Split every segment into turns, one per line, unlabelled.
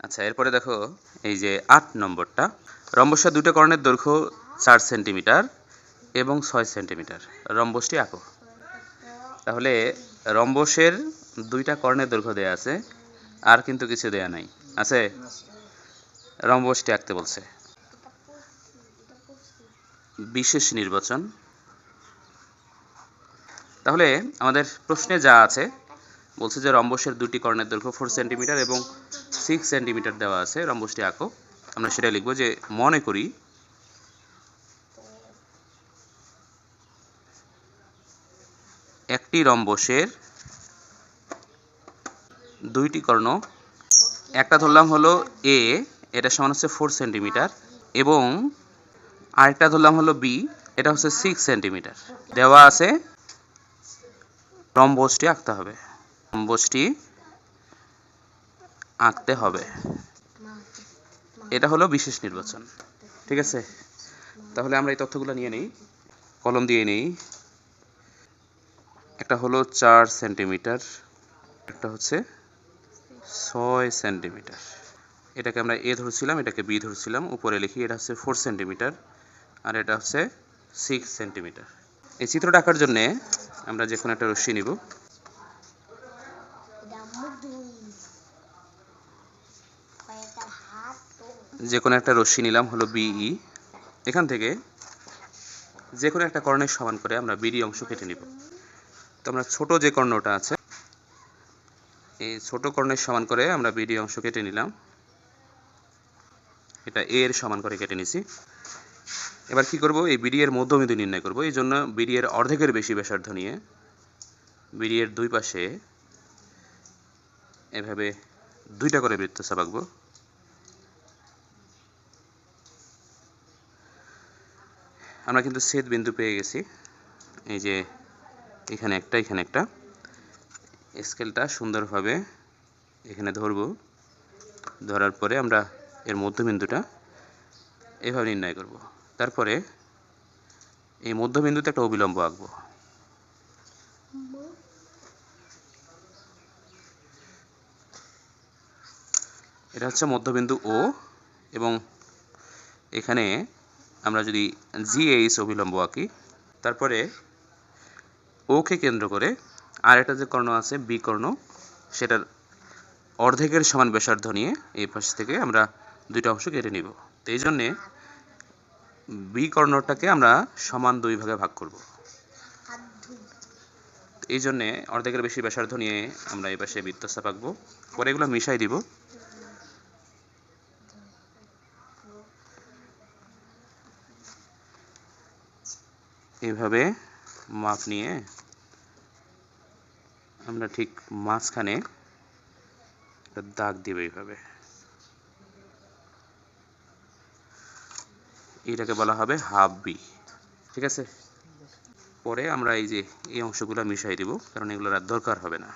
আচ্ছা, এরপরে দেখো এই যে ৮ নম্বরটা, রম্বসের দুটো কর্ণের দৈর্ঘ্য ৪ সেন্টিমিটার এবং ৬ সেন্টিমিটার। রম্বসটি আঁকো। তাহলে রম্বসের দুইটা কর্ণের দৈর্ঘ্য দেয়া আছে, আর কিন্তু কিছু দেয়া নাই। আছে? রম্বসটি আঁকতে বলছে। বিশেষ নির্বাচন। তাহলে আমাদের প্রশ্নে যা আছে বলছে যে রম্বসের দুটি কর্ণের দৈর্ঘ্য 4 সেন্টিমিটার এবং 6 সেন্টিমিটার দেওয়া আছে, রম্বসটি আঁকো। আমরা সেটা লিখব যে মনে করি একটি রম্বসের দুইটি কর্ণ, একটা ধরলাম হলো এ, এটা সমান হচ্ছে 4 সেন্টিমিটার, এবং আরেকটা ধরলাম হলো বি, এটা হচ্ছে 6 সেন্টিমিটার দেওয়া আছে। রম্বসটি আঁকতে হবে। রম্বসটি আঁকতে হবে, এটা হলো বিশেষ নির্বাচন। ঠিক আছে, তাহলে আমরা এই তথ্যগুলো নিয়ে নিই, কলম দিয়ে নিই। একটা হলো 4 সেন্টিমিটার, একটা হচ্ছে 6 সেন্টিমিটার। এটাকে আমরা এ ধরছিলাম, এটাকে বি ধরছিলাম। উপরে লিখি এটা হচ্ছে 4 সেন্টিমিটার আর এটা হচ্ছে 6 সেন্টিমিটার। এই চিত্রটা আঁকার জন্য আমরা যে কোনো একটা রশ্মি নিব। যে কোনো একটা রশ্মি নিলাম হলো বিই। এখান থেকে যে কোনো একটা কর্ণের সমান করে আমরা বিডি অংশ কেটে নিব। তো আমরা ছোট যে কর্ণটা আছে, এই ছোট কর্ণের সমান করে আমরা বিডি অংশ কেটে নিলাম। এটা এ এর সমান করে কেটে নিছি। এবার কি করব, এই বিডি এর মধ্যবিন্দু নির্ণয় করব। এই জন্য বিডি এর অর্ধেকের বেশি ব্যাসার্ধ নিয়ে বিডি এর দুই পাশে এভাবে দুইটা করে বৃত্ত চাপাকবো। আমরা কিন্তু ছেদ বিন্দু পেয়ে গেছি, এই যে এখানে একটা, এখানে একটা। স্কেলটা সুন্দরভাবে এখানে ধরব, ধরার পরে আমরা এর মধ্যবিন্দুটা এভাবে নির্ণয় করব। তারপরে এই মধ্যবিন্দুতে একটা অবিলম্ব আঁকবো। এটা হচ্ছে মধ্যবিন্দু ও, এবং এখানে আমরা যদি জিএইচ অবিলম্ব আঁকি, তারপরে ওকে কেন্দ্র করে আর একটা যে কর্ণ আছে বি কর্ণ, সেটার অর্ধেকের সমান ব্যাসার্ধ নিয়ে এই পাশ থেকে আমরা দুইটা অংশ কেটে নিব। তো এই জন্যে বি কর্ণটাকে আমরা সমান দুই ভাগে ভাগ করব। এই জন্যে অর্ধেকের বেশি ব্যাসার্ধ নিয়ে আমরা এই পাশে বৃত্ত চাপাকবো। পরে এগুলো মিশাই দিব। এইভাবে মাপ নিয়ে আমরা ঠিক মাঝখানে একটা দাগ দিব এইভাবে। এটাকে বলা হবে হাফ বি। ঠিক আছে, পরে আমরা এই যে এই অংশগুলো মিশাই দিব, কারণ এগুলোর আর দরকার হবে না।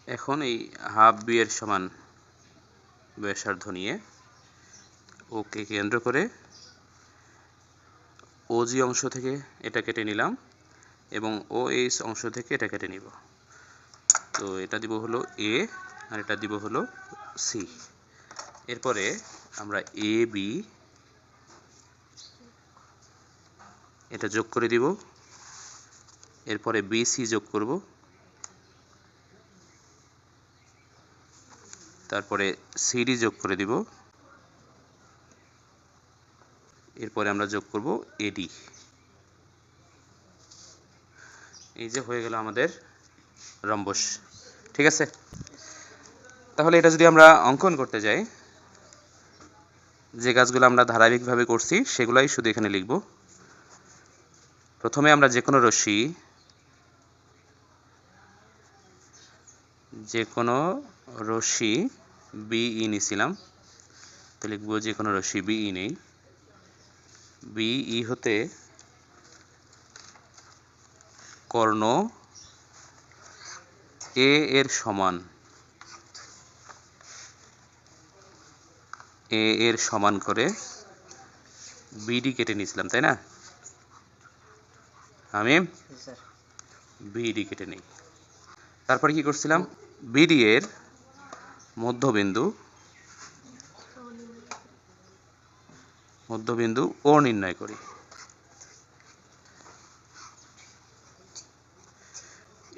এখন এই হাফ বি এর সমান ব্যাসার্ধ নিয়ে ওকে কেন্দ্র করে ওজি অংশ থেকে এটা কেটে নিলাম এবং ও এইচ অংশ থেকে এটা কেটে নিব। তো এটা দিব হলো এ আর এটা দিব হলো সি। এরপরে আমরা এ বি এটা যোগ করে দিব। এরপরে বি সি যোগ করব, তারপরে সিডি যোগ করে দিব। এরপরে আমরা যোগ করব এডি। এই যে হয়ে গেল আমাদের রম্বস। ঠিক আছে, তাহলে এটা যদি আমরা অঙ্কন করতে যাই, যে কাজগুলো আমরা ধারাবাহিকভাবে করছি সেগুলাই শুধু এখানে লিখব। প্রথমে আমরা যে কোনো রশ্মি বিই নিছিলাম, তো লিখব যে কোনো রশ্মি বিই নেই। বিই হতে কর্ণ এ এর সমান, এ এর সমান করে বিডি কেটে নিয়েছিলাম, তাই না? আমি বিডি কেটে নিই। তারপরে কি করছিলাম, বিডি এর মধ্যবিন্দু মধ্যবিন্দু ও নির্ণয় করি।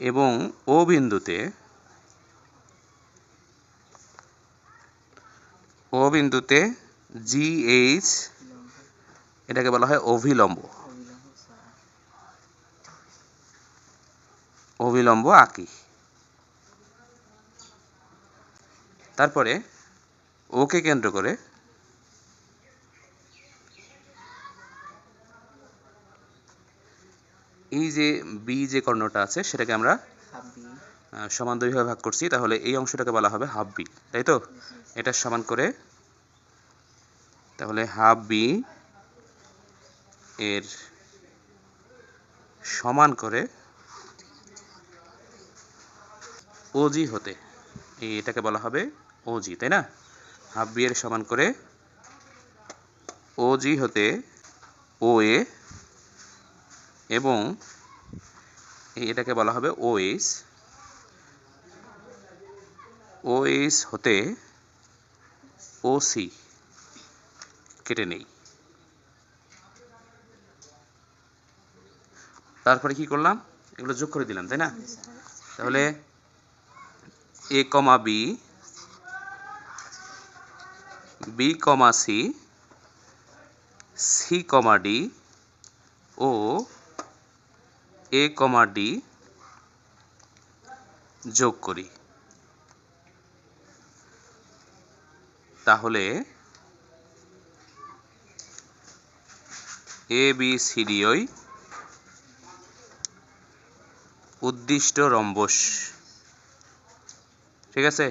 এবং ও বিন্দুতে GH এটাকে বলা হয় অভিলম্ব। অভিলম্ব আঁকি। তারপরে ওকে কেন্দ্র করে এই যে বি যে কর্ণটা আছে সেটাকে আমরা সমান দুই ভাগে ভাগ করছি, তাহলে এই অংশটাকে বলা হবে হাফ বি, তাই তো? এটা সমান করে তাহলে হাফ বি এর সমান করে ওজি হতে, এটাকে বলা হবে ওজি, তাই না? হাফ বি এর সমান করে ওজি হতে ও এ এবং এটাকে বলা হবে ওএইচ। ওএইচ হতে ওসি কেটে নেই। তারপরে কি করলাম, এগুলো যোগ করে দিলাম, তাই না? তাহলে এ কমা B, B comma C, c comma D ও এ কমা ডি যোগ করি। তাহলে এ বি সি ডি ওই উদ্দিষ্ট রম্বস। ঠিক আছে?